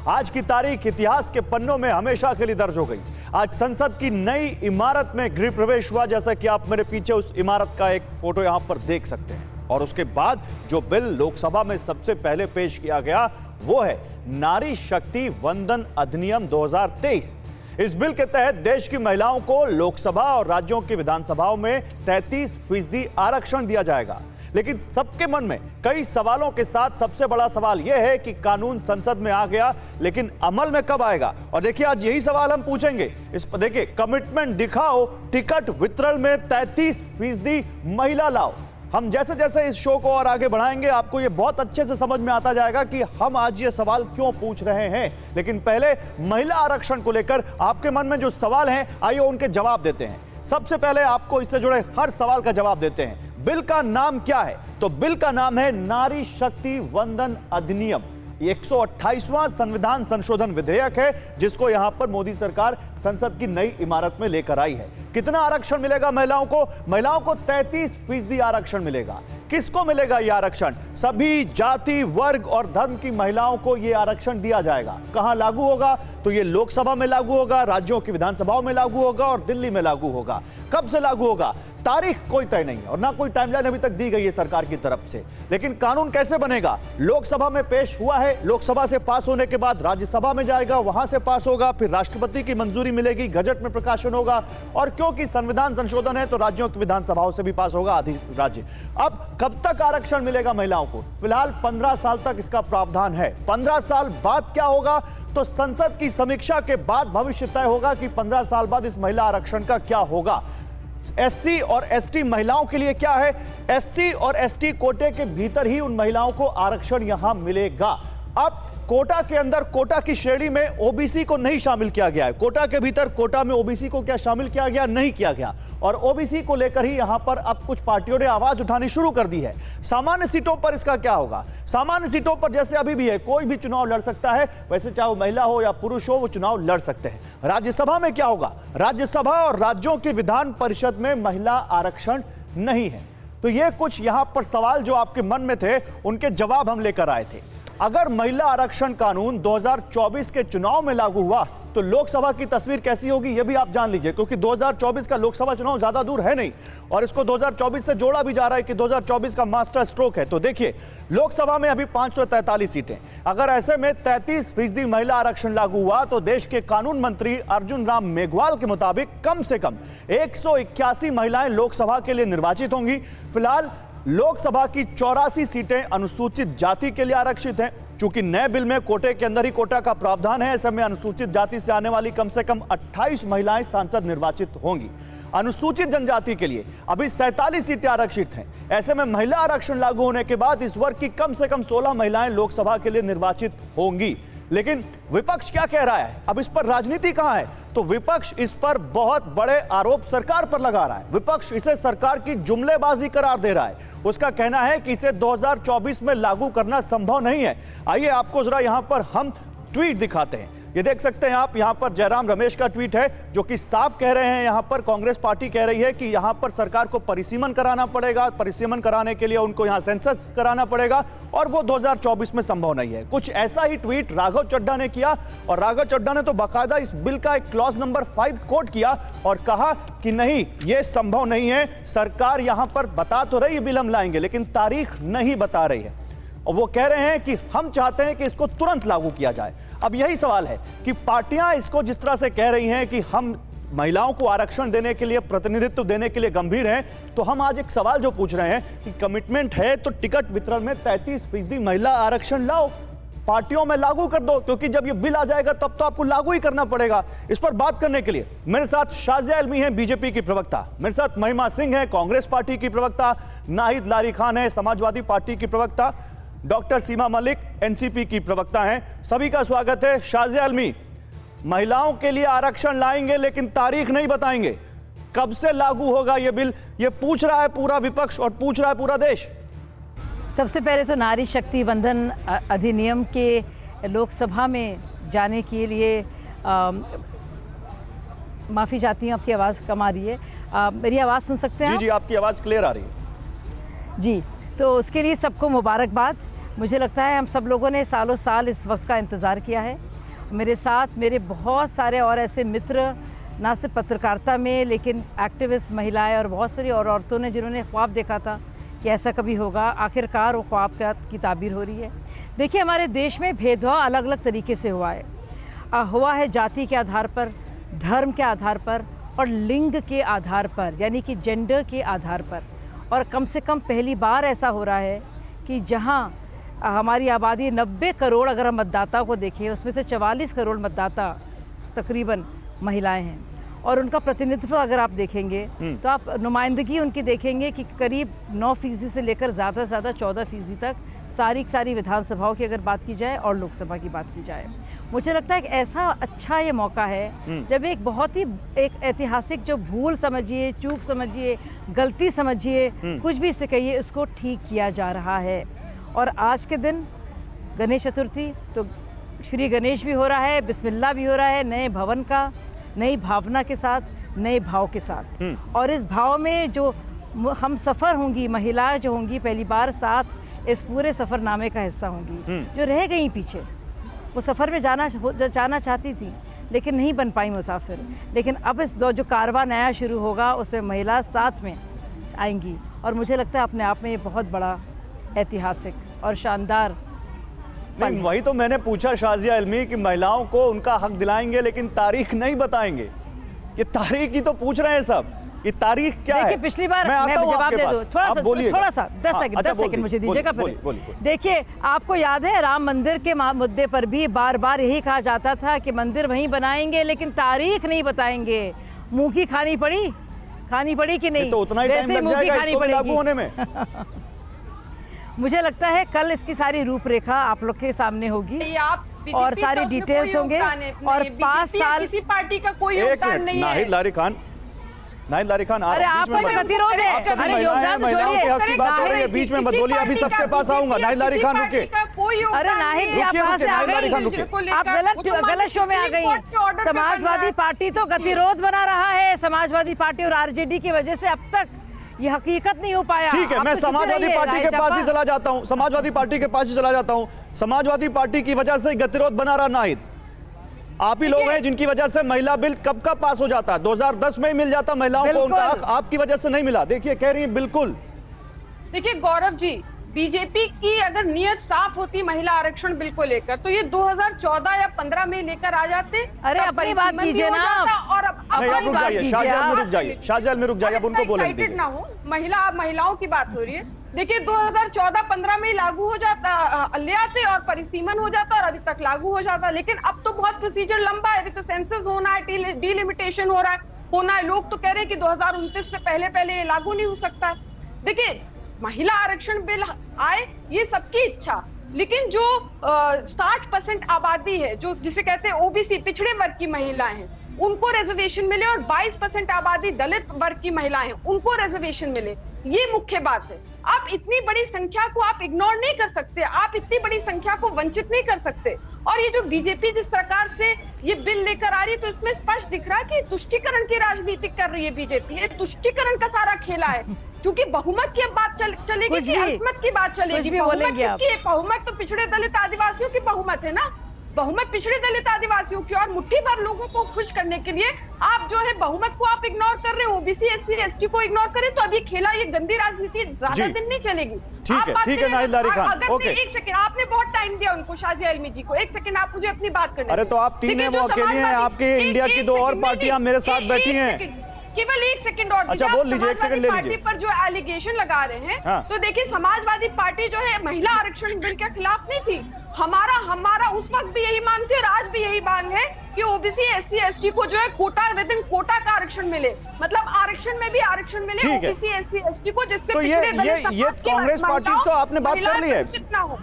आज की तारीख इतिहास के पन्नों में हमेशा के लिए दर्ज हो गई। आज संसद की नई इमारत में गृह प्रवेश हुआ, जैसा कि आप मेरे पीछे उस इमारत का एक फोटो यहां पर देख सकते हैं। और उसके बाद जो बिल लोकसभा में सबसे पहले पेश किया गया वो है नारी शक्ति वंदन अधिनियम 2023। इस बिल के तहत देश की महिलाओं को लोकसभा और राज्यों की विधानसभाओं में 33% आरक्षण दिया जाएगा। लेकिन सबके मन में कई सवालों के साथ सबसे बड़ा सवाल यह है कि कानून संसद में आ गया, लेकिन अमल में कब आएगा। और देखिए, आज यही सवाल हम पूछेंगे। इस पर देखिए, कमिटमेंट दिखाओ, टिकट वितरण में 33% महिला लाओ। हम जैसे जैसे इस शो को और आगे बढ़ाएंगे, आपको ये बहुत अच्छे से समझ में आता जाएगा कि हम आज ये सवाल क्यों पूछ रहे हैं। लेकिन पहले महिला आरक्षण को लेकर आपके मन में जो सवाल हैं, आइए उनके जवाब देते हैं। सबसे पहले आपको इससे जुड़े हर सवाल का जवाब देते हैं। बिल का नाम क्या है? तो बिल का नाम है नारी शक्ति वंदन अधिनियम। 128वां संविधान संशोधन विधेयक है, जिसको यहां पर मोदी सरकार संसद की नई इमारत में लेकर आई है। कितना आरक्षण मिलेगा महिलाओं को? महिलाओं को 33% आरक्षण मिलेगा। किसको मिलेगा यह आरक्षण? सभी जाति, वर्ग और धर्म की महिलाओं को यह आरक्षण दिया जाएगा। कहां लागू होगा? तो यह लोकसभा में लागू होगा, राज्यों की विधानसभाओं में लागू होगा और दिल्ली में लागू होगा। कब से लागू होगा? तारीख कोई तय नहीं है और ना कोई टाइमलाइन अभी तक दी गई है सरकार की तरफ से। लेकिन कानून कैसे बनेगा? लोकसभा में पेश हुआ है, लोकसभा से पास होने के बाद राज्यसभा में जाएगा, वहां से पास होगा, फिर राष्ट्रपति की मंजूरी मिलेगी, गजट में प्रकाशन होगा और क्योंकि संविधान संशोधन है तो राज्यों की विधानसभाओं से भी पास होगा, आधी राज्य। अब कब तक आरक्षण मिलेगा महिलाओं को? फिलहाल 15 साल तक इसका प्रावधान है। 15 साल बाद क्या होगा? तो संसद की समीक्षा के बाद भविष्य तय होगा कि 15 साल बाद इस महिला आरक्षण का क्या होगा। एससी और एसटी महिलाओं के लिए क्या है? एससी और एसटी कोटे के भीतर ही उन महिलाओं को आरक्षण यहां मिलेगा। अब कोटा के अंदर, कोटा की श्रेणी में ओबीसी को नहीं शामिल किया गया है। कोटा के भीतर, कोटा में ओबीसी को क्या शामिल किया गया? नहीं किया गया। और ओबीसी को लेकर ही यहां पर अब कुछ पार्टियों ने आवाज उठानी शुरू कर दी है। सामान्य सीटों पर इसका क्या होगा? सामान्य सीटों पर जैसे अभी भी है, कोई भी चुनाव लड़ सकता है, वैसे चाहे वो महिला हो या पुरुष हो, वो चुनाव लड़ सकते हैं। राज्यसभा में क्या होगा? राज्यसभा और राज्यों की विधान परिषद में महिला आरक्षण नहीं है। तो ये कुछ यहां पर सवाल जो आपके मन में थे, उनके जवाब हम लेकर आए थे। अगर महिला आरक्षण कानून 2024 के चुनाव में लागू हुआ तो लोकसभा की तस्वीर कैसी होगी ये भी आप जान लीजिए, क्योंकि 2024 का लोकसभा चुनाव ज्यादा दूर है नहीं और इसको 2024 से जोड़ा भी जा रहा है कि 2024 का मास्टर स्ट्रोक है। तो देखिए, लोकसभा में अभी 543 सीटें, अगर ऐसे में 33% महिला आरक्षण लागू हुआ तो देश के कानून मंत्री अर्जुन राम मेघवाल के मुताबिक कम से कम 181 महिलाएं लोकसभा के लिए निर्वाचित होंगी। फिलहाल लोकसभा की 84 सीटें अनुसूचित जाति के लिए आरक्षित हैं। चूंकि नए बिल में कोटे के अंदर ही कोटा का प्रावधान है, ऐसे में अनुसूचित जाति से आने वाली कम से कम 28 महिलाएं सांसद निर्वाचित होंगी। अनुसूचित जनजाति के लिए अभी 47 सीटें आरक्षित हैं। ऐसे में महिला आरक्षण लागू होने के बाद इस वर्ग की कम से कम 16 महिलाएं लोकसभा के लिए निर्वाचित होंगी। लेकिन विपक्ष क्या कह रहा है? अब इस पर राजनीति कहां है? तो विपक्ष इस पर बहुत बड़े आरोप सरकार पर लगा रहा है। विपक्ष इसे सरकार की जुमलेबाजी करार दे रहा है। उसका कहना है कि इसे 2024 में लागू करना संभव नहीं है। आइए आपको जरा यहां पर हम ट्वीट दिखाते हैं। ये देख सकते हैं आप, यहां पर जयराम रमेश का ट्वीट है जो कि साफ कह रहे हैं, यहां पर कांग्रेस पार्टी कह रही है कि यहां पर सरकार को परिसीमन कराना पड़ेगा, परिसीमन कराने के लिए उनको यहां सेंसस कराना पड़ेगा और वो 2024 में संभव नहीं है। कुछ ऐसा ही ट्वीट राघव चड्ढा ने किया और राघव चड्ढा ने तो बाकायदा इस बिल का एक क्लॉज नंबर 5 कोट किया और कहा कि नहीं, ये संभव नहीं है। सरकार यहां पर बता तो रही है बिल हम लाएंगे, लेकिन तारीख नहीं बता रही है और वो कह रहे हैं कि हम चाहते हैं कि इसको तुरंत लागू किया जाए। अब यही सवाल है कि पार्टियां इसको जिस तरह से कह रही हैं कि हम महिलाओं को आरक्षण देने के लिए, प्रतिनिधित्व देने के लिए गंभीर हैं, तो हम आज एक सवाल जो पूछ रहे हैं कि कमिटमेंट है तो टिकट वितरण में 33% महिला आरक्षण लाओ, पार्टियों में लागू कर दो, क्योंकि जब ये बिल आ जाएगा तब तो आपको लागू ही करना पड़ेगा। इस पर बात करने के लिए मेरे साथ शाजिया इल्मी हैं, बीजेपी की प्रवक्ता, मेरे साथ महिमा सिंह है, कांग्रेस पार्टी की प्रवक्ता, नाहिद लारी खान है, समाजवादी पार्टी की प्रवक्ता, डॉक्टर सीमा मलिक एनसीपी की प्रवक्ता हैं। सभी का स्वागत है। शाजिया इल्मी, महिलाओं के लिए आरक्षण लाएंगे लेकिन तारीख नहीं बताएंगे, कब से लागू होगा ये बिल? ये पूछ रहा है पूरा विपक्ष और पूछ रहा है पूरा देश। सबसे पहले तो नारी शक्ति वंदन अधिनियम के लोकसभा में जाने के लिए माफ़ी चाहती हूँ, आपकी आवाज़ कम आ रही है। मेरी आवाज़ सुन सकते हैं? जी, आपकी आवाज़ क्लियर आ रही है। जी, तो उसके लिए सबको मुबारकबाद। मुझे लगता है हम सब लोगों ने सालों साल इस वक्त का इंतज़ार किया है मेरे साथ मेरे बहुत सारे और ऐसे मित्र, ना सिर्फ पत्रकारिता में लेकिन एक्टिविस्ट महिलाएं और बहुत सारी और औरतों ने जिन्होंने ख्वाब देखा था कि ऐसा कभी होगा, आखिरकार वो ख्वाब की ताबीर हो रही है। देखिए, हमारे देश में भेदभाव अलग अलग तरीके से हुआ है जाति के आधार पर, धर्म के आधार पर और लिंग के आधार पर, यानी कि जेंडर के आधार पर। और कम से कम पहली बार ऐसा हो रहा है कि जहां हमारी आबादी 90 करोड़ अगर हम मतदाता को देखें, उसमें से 44 करोड़ मतदाता तकरीबन महिलाएं हैं। और उनका प्रतिनिधित्व अगर आप देखेंगे तो आप नुमाइंदगी उनकी देखेंगे कि करीब 9% से लेकर ज़्यादा से ज़्यादा 14% तक सारी विधानसभाओं की अगर बात की जाए और लोकसभा की बात की जाए। मुझे लगता है कि ऐसा अच्छा ये मौका है जब एक बहुत ही एक ऐतिहासिक जो भूल समझिए, चूक समझिए, गलती समझिए, कुछ भी इसे कहिए, इसको ठीक किया जा रहा है। और आज के दिन गणेश चतुर्थी, तो श्री गणेश भी हो रहा है, बिस्मिल्लाह भी हो रहा है, नए भवन का, नई भावना के साथ, नए भाव के साथ। और इस भाव में जो हम सफ़र होंगी, महिलाएं जो होंगी पहली बार साथ इस पूरे सफ़रनामे का हिस्सा होंगी, जो रह गई पीछे, वो सफ़र में जाना चाहती थी लेकिन नहीं बन पाई मुसाफिर। लेकिन अब इस जो कारवां नया शुरू होगा उसमें महिला साथ में आएंगी और मुझे लगता है अपने आप में ये बहुत बड़ा ऐतिहासिक और शानदार। नहीं, वही तो मैंने पूछा शाजिया इल्मी कि महिलाओं को उनका हक दिलाएंगे लेकिन तारीख नहीं बताएंगे। ये तारीख ही तो पूछ रहे हैं सब, ये तारीख क्या है? पिछली बार मैं जवाब दे दूं, थोड़ा सा 10 सेकंड मुझे दीजिएगा। देखिए, आपको याद है राम मंदिर के मुद्दे पर भी बार बार यही कहा जाता था कि मंदिर वहीं बनाएंगे लेकिन तारीख नहीं बताएंगे। मुंह की खानी पड़ी कि नहीं? तो उतना ही टाइम लग जाएगा इसको लागू होने में। मुझे लगता है कल इसकी सारी रूपरेखा आप लोग के सामने होगी और सारी डिटेल्स होंगे। और 5 साल किसी पार्टी का कोई योगदान नहीं है। नाहिद लारी खान, अरे आपका तो गतिरोध है। अरे महिलाओं के हक की बात हो रही है, बीच में मत बोलिए, अभी सबके पास आऊंगा। नाहिद लारी खान रुके। अरे नाहिद जी, आप कहां से आ गई? आप गलत शो में आ गई हैं। समाजवादी पार्टी तो गतिरोध बना रहा है। समाजवादी पार्टी और आरजेडी की वजह से अब तक ये हकीकत नहीं हो पाया। ठीक है, मैं समाजवादी पार्टी के पास ही चला जाता हूं। समाजवादी पार्टी की वजह से गतिरोध बना रहा नाहिद, आप ही लोग हैं जिनकी वजह से महिला बिल कब का पास हो जाता, 2010 में ही मिल जाता महिलाओं को उनका हक, आपकी वजह से नहीं मिला। देखिए, कह रही है बिल्कुल। देखिए गौरव जी, बीजेपी की अगर नियत साफ होती महिला आरक्षण बिल को लेकर तो ये 2014 या 15 में लेकर आ जाते। अरे अपनी बात कीजिए ना। और अब रुक जाइए, शाहजहां में रुक जाइए, अब उनको बोलने दीजिए। ना हो, महिलाओं की बात हो रही है। देखिए 2014-15 में लागू हो जाता, ले आते और परिसीमन हो जाता और अभी तक लागू हो जाता। लेकिन अब तो बहुत प्रोसीजर लंबा है, अभी तो सेंसस होना है, डिलिमिटेशन होना है। लोग तो कह रहे हैं कि 2029 से पहले ये लागू नहीं हो सकता है। देखिए, महिला आरक्षण बिल आए ये सबकी इच्छा, लेकिन जो 60% आबादी है, जो जिसे कहते हैं ओबीसी, पिछड़े वर्ग की महिलाएं हैं, उनको रिजर्वेशन मिले और 22% आबादी दलित वर्ग की महिलाएं हैं, उनको रिजर्वेशन मिले, ये मुख्य बात है। आप इतनी बड़ी संख्या को आप इग्नोर नहीं कर सकते, आप इतनी बड़ी संख्या को वंचित नहीं कर सकते। और ये जो बीजेपी जिस प्रकार से ये बिल लेकर आ रही है, तो इसमें स्पष्ट दिख रहा है कि तुष्टीकरण की राजनीति कर रही है बीजेपी। ये तुष्टीकरण का सारा खेला है, क्योंकि बहुमत की अब बात चलेगी कि अल्पमत की बात चलेगी। बहुमत तो पिछड़े दलित आदिवासियों की बहुमत है ना, बहुमत पिछड़े दलित आदिवासियों की, और मुट्ठी भर लोगों को खुश करने के लिए आप जो है बहुमत को आप इग्नोर कर रहे हो, ओबीसी एससी एसटी को इग्नोर करें, तो अभी खेला ये गंदी राजनीति ज्यादा दिन नहीं चलेगी। ठीक है नाहिद लारी खान, ओके। एक सेकंड, आपने बहुत टाइम दिया उनको, शाजिया इल्मी जी को। एक सेकंड आप मुझे अपनी बात करने। अरे तो आप तीन है, वो अकेली हैं, आपके इंडिया की 2 और पार्टियां मेरे साथ बैठी हैं। केवल 1 सेकंड और। अच्छा बोल लीजिए, 1 सेकंड ले लीजिए। पार्टी पर जो एलिगेशन लगा रहे हैं, हाँ। तो देखिए समाजवादी पार्टी जो है महिला आरक्षण बिल के खिलाफ नहीं थी। हमारा उस वक्त भी यही मांग थी और आज भी यही मांग है कि ओबीसी एससी एसटी को जो है कोटा विद इन कोटा का आरक्षण मिले, मतलब आरक्षण में भी आरक्षण मिले ओबीसी एससी एसटी को, जिससे तो ये कांग्रेस पार्टी को आपने बात कर ली है।